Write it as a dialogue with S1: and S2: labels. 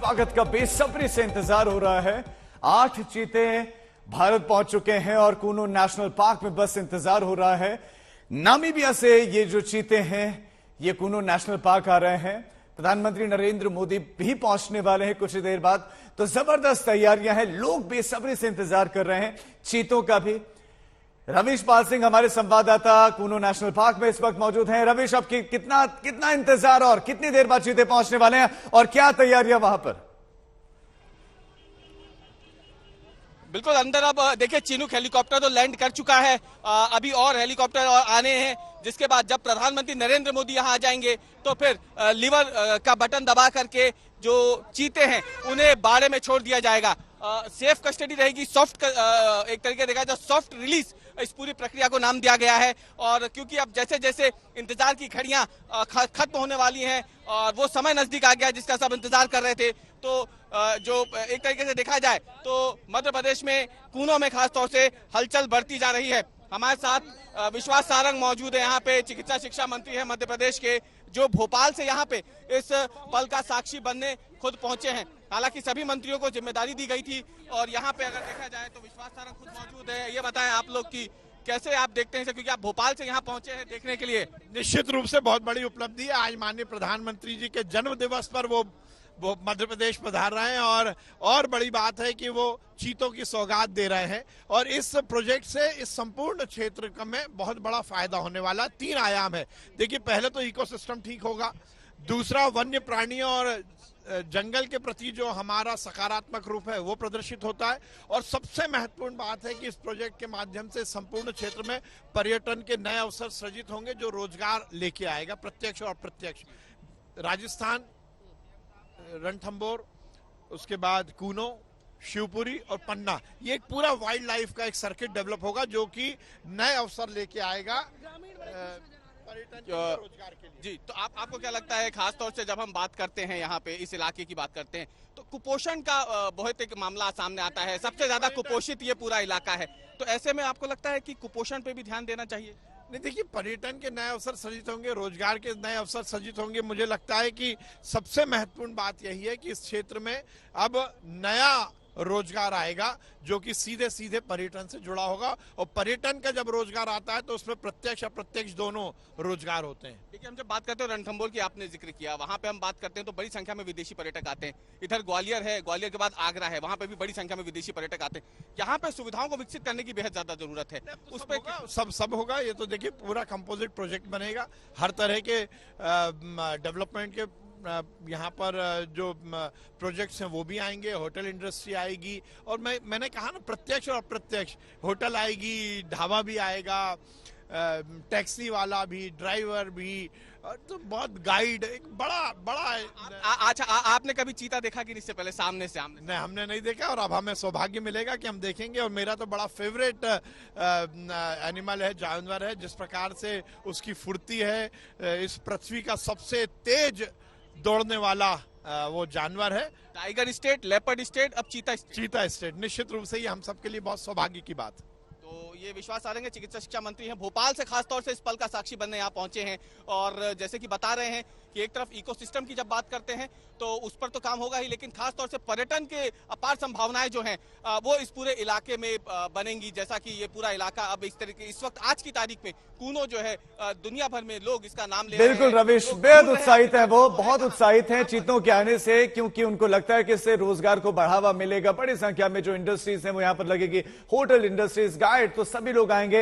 S1: स्वागत का बेसब्री से इंतजार हो रहा है। 8 चीते भारत पहुंच चुके हैं और कूनो नेशनल पार्क में बस इंतजार हो रहा है। नामीबिया से ये जो चीते हैं ये कूनो नेशनल पार्क आ रहे हैं। प्रधानमंत्री नरेंद्र मोदी भी पहुंचने वाले हैं कुछ ही देर बाद। तो जबरदस्त तैयारियां हैं, लोग बेसब्री से इंतजार कर रहे हैं चीतों का भी। रमेश पाल सिंह हमारे संवाददाता कूनो नेशनल पार्क में इस वक्त मौजूद हैं। रमेश, अब कितना इंतजार और कितनी देर बाद चीते पहुंचने वाले हैं और क्या तैयारियां वहां पर?
S2: बिल्कुल, अंदर अब देखिए चिनूक हेलीकॉप्टर तो लैंड कर चुका है। अभी और हेलीकॉप्टर आने हैं, जिसके बाद जब प्रधानमंत्री नरेंद्र मोदी यहां आ जाएंगे तो फिर लीवर का बटन दबा करके जो चीते हैं उन्हें बाड़े में छोड़ दिया जाएगा। सेफ कस्टडी रहेगी, सॉफ्ट एक तरीके देखा जाए सॉफ्ट रिलीज इस पूरी प्रक्रिया को नाम दिया गया है। और क्योंकि अब जैसे जैसे इंतजार की घड़ियां खत्म होने वाली हैं और वो समय नजदीक आ गया जिसका सब इंतजार कर रहे थे, तो जो एक तरीके से देखा जाए तो मध्य प्रदेश में कूनो में खास तौर से हलचल बढ़ती जा रही है। हमारे साथ विश्वास सारंग मौजूद है, यहाँ पे चिकित्सा शिक्षा मंत्री है मध्य प्रदेश के, जो भोपाल से यहाँ पे इस पल का साक्षी बनने खुद पहुंचे हैं। हालांकि सभी मंत्रियों को जिम्मेदारी दी गई थी और यहाँ पे अगर देखा जाए तो विश्वास सारंग खुद मौजूद है। ये बताएं आप लोग की कैसे आप देखते हैं, क्योंकि आप भोपाल से यहाँ पहुंचे हैं देखने के लिए।
S3: निश्चित रूप से बहुत बड़ी उपलब्धि है। आज माननीय प्रधानमंत्री जी के जन्म दिवस पर वो मध्य प्रदेश पधार रहे हैं और बड़ी बात है कि वो चीतों की सौगात दे रहे हैं। और इस प्रोजेक्ट से इस संपूर्ण क्षेत्र में बहुत बड़ा फायदा होने वाला। 3 आयाम है। देखिए, पहले तो इकोसिस्टम ठीक होगा, दूसरा वन्य प्राणियों और जंगल के प्रति जो हमारा सकारात्मक रूप है वो प्रदर्शित होता है, और सबसे महत्वपूर्ण बात है कि इस प्रोजेक्ट के माध्यम से संपूर्ण क्षेत्र में पर्यटन के नए अवसर सृजित होंगे जो रोजगार लेके आएगा, प्रत्यक्ष और अप्रत्यक्ष। राजस्थान, रणथंबोर, उसके बाद कूनो, शिवपुरी और पन्ना, ये एक पूरा वाइल्ड लाइफ का एक सर्किट डेवलप होगा जो कि नए अवसर लेके आएगा पर्यटन रोजगार के लिए।
S2: जी, तो आपको क्या लगता है, खास तौर से जब हम बात करते हैं यहाँ पे इस इलाके की बात करते हैं तो कुपोषण का बहुत एक मामला सामने आता है। सबसे ज्यादा कुपोषित ये पूरा इलाका है, तो ऐसे में आपको लगता है कि कुपोषण पे भी ध्यान देना चाहिए?
S3: नहीं, देखिए, पर्यटन के नए अवसर सृजित होंगे, रोजगार के नए अवसर सृजित होंगे। मुझे लगता है कि सबसे महत्वपूर्ण बात यही है कि इस क्षेत्र में अब नया रोजगार आएगा जो कि सीधे सीधे पर्यटन से जुड़ा होगा, और पर्यटन का जब रोजगार आता है तो उसमें प्रत्यक्ष अप्रत्यक्ष दोनों रोजगार होते हैं।
S2: देखिए, हम जब बात करते हैं रणथंबोर की, आपने जिक्र किया, वहां पे हम बात करते हैं तो बड़ी संख्या में विदेशी पर्यटक आते हैं। इधर ग्वालियर है, ग्वालियर के बाद आगरा है, वहां पे भी बड़ी संख्या में विदेशी पर्यटक आते हैं। यहाँ पे सुविधाओं को विकसित करने की बेहद ज्यादा जरूरत है।
S3: उस पर सब होगा। ये तो देखिए पूरा कंपोजिट प्रोजेक्ट बनेगा, हर तरह के डेवलपमेंट के यहाँ पर जो प्रोजेक्ट्स हैं वो भी आएंगे, होटल इंडस्ट्री आएगी, और मैंने कहा ना, प्रत्यक्ष और अप्रत्यक्ष, होटल आएगी, ढाबा भी आएगा, टैक्सी वाला भी, ड्राइवर भी, तो बहुत गाइड, एक बड़ा
S2: अच्छा, आपने कभी चीता देखा कि इससे पहले सामने से?
S3: नहीं, हमने नहीं देखा, और अब हमें सौभाग्य मिलेगा कि हम देखेंगे। और मेरा तो बड़ा फेवरेट एनिमल है, जानवर है। जिस प्रकार से उसकी फुर्ती है, इस पृथ्वी का सबसे तेज दौड़ने वाला वो जानवर है।
S2: टाइगर स्टेट, लेपर्ड स्टेट, अब चीता
S3: स्टेट। निश्चित रूप से ये हम सबके लिए बहुत सौभाग्य की बात है।
S2: तो ये विश्वास सारंग चिकित्सा शिक्षा मंत्री हैं, भोपाल से खास तौर से इस पल का साक्षी बनने यहाँ पहुंचे हैं। और जैसे कि बता रहे हैं कि एक तरफ इकोसिस्टम की जब बात करते हैं तो उस पर तो काम होगा ही, लेकिन खास तौर से पर्यटन के अपार संभावनाएं जो हैं वो इस पूरे इलाके में बनेंगी। जैसा कि ये पूरा इलाका अब इस तरीके, इस वक्त आज की तारीख में कूनो जो है दुनिया भर में लोग इसका नाम ले रहे हैं।
S1: बिल्कुल रमेश, बेहद उत्साहित है, वो बहुत उत्साहित हैं चीतों के आने से, क्योंकि उनको लगता है कि इससे रोजगार को बढ़ावा मिलेगा। बड़ी संख्या में जो इंडस्ट्रीज हैं वो यहाँ पर लगेगी, होटल इंडस्ट्रीज, गाइड, तो सभी लोग आएंगे।